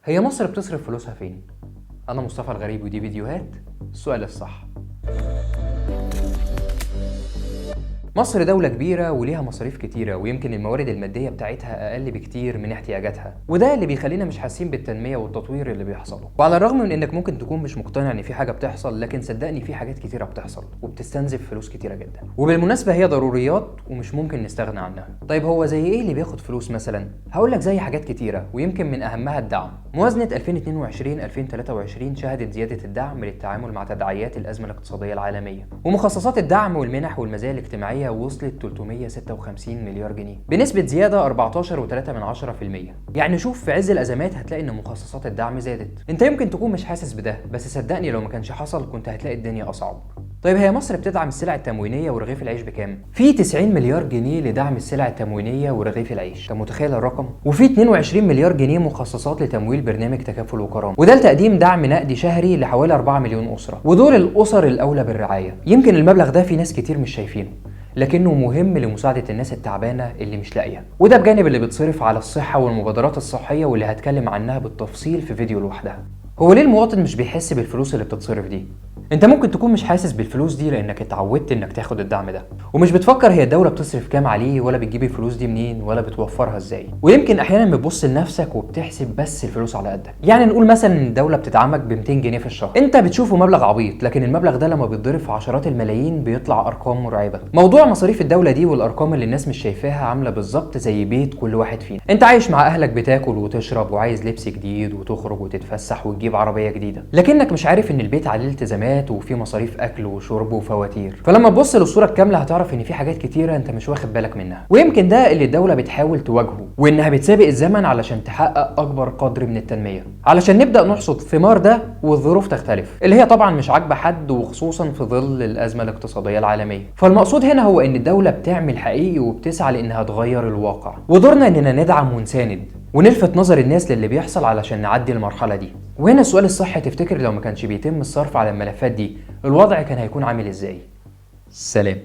هي مصر بتصرف فلوسها فين؟ أنا مصطفى الغريب ودي فيديوهات السؤال الصح. مصر دولة كبيرة وليها مصاريف كتيرة، ويمكن الموارد المادية بتاعتها أقل بكتير من احتياجاتها، وده اللي بيخلينا مش حاسين بالتنمية والتطوير اللي بيحصلوا. وعلى الرغم من إنك ممكن تكون مش مقتنع إن في حاجة بتحصل، لكن صدقني في حاجات كتيرة بتحصل وبتستنزف فلوس كتيرة جدا، وبالمناسبة هي ضروريات ومش ممكن نستغنى عنها. طيب هو زي إيه اللي بياخد فلوس مثلا؟ هقولك زي حاجات كتيرة، ويمكن من أهمها الدعم. موازنة 2022-2023 شهدت زيادة الدعم للتعامل مع تداعيات الأزمة الاقتصادية العالمية، ومخصصات الدعم والمنح والمزايا الاجتماعية وصلت 356 مليار جنيه بنسبة زيادة 14.3%. يعني شوف في عز الأزمات هتلاقي إن مخصصات الدعم زادت. أنت يمكن تكون مش حاسس بده، بس صدقني لو ما كانش حصل كنت هتلاقي الدنيا أصعب. طيب هي مصر بتدعم السلع التموينية ورغيف العيش بكام؟ في 90 مليار جنيه لدعم السلع التموينية ورغيف العيش، انت متخيل الرقم؟ وفي 22 مليار جنيه مخصصات لتمويل برنامج تكافل وكرامة، وده لتقديم دعم نقدي شهري لحوالي 4 مليون أسرة، ودول الأسر الأولى بالرعاية. يمكن المبلغ ده في ناس كتير مش شايفينه، لكنه مهم لمساعدة الناس التعبانة اللي مش لاقية، وده بجانب اللي بتصرف على الصحة والمبادرات الصحية واللي هتكلم عنها بالتفصيل في فيديو لوحدها. هو ليه المواطن مش بيحس بالفلوس اللي بتتصرف دي؟ انت ممكن تكون مش حاسس بالفلوس دي لانك اتعودت انك تاخد الدعم ده، ومش بتفكر هي الدولة بتصرف كام عليه، ولا بتجيب الفلوس دي منين، ولا بتوفرها ازاي. ويمكن احيانا بتبص لنفسك وبتحسب بس الفلوس على قدك. يعني نقول مثلا ان الدولة بتدعمك ب 200 جنيه في الشهر، انت بتشوفه مبلغ عبيط، لكن المبلغ ده لما بيتضرب في عشرات الملايين بيطلع ارقام مرعبة. موضوع مصاريف الدولة دي والارقام اللي الناس مش شايفاها عاملة بالظبط زي بيت كل واحد فينا. انت عايش مع اهلك، بتاكل وتشرب وعايز لبس جديد وتخرج وتتفسح وتجيب عربية جديدة، لكنك مش عارف ان البيت عليه التزامات وفيه مصاريف اكل وشرب وفواتير. فلما تبص للصوره الكامله هتعرف ان في حاجات كتيره انت مش واخد بالك منها، ويمكن ده اللي الدوله بتحاول تواجهه، وانها بتسابق الزمن علشان تحقق اكبر قدر من التنميه، علشان نبدا نحصد ثمار ده والظروف تختلف، اللي هي طبعا مش عاجبه حد، وخصوصا في ظل الازمه الاقتصاديه العالميه. فالمقصود هنا هو ان الدوله بتعمل حقيقي وبتسعى لانها تغير الواقع، ودورنا اننا ندعم ونساند ونلفت نظر الناس للي بيحصل علشان نعدي المرحله دي. وهنا السؤال الصح، تفتكر لو ما كانش بيتم الصرف على الملفات دي الوضع كان هيكون عامل ازاي؟ سلام.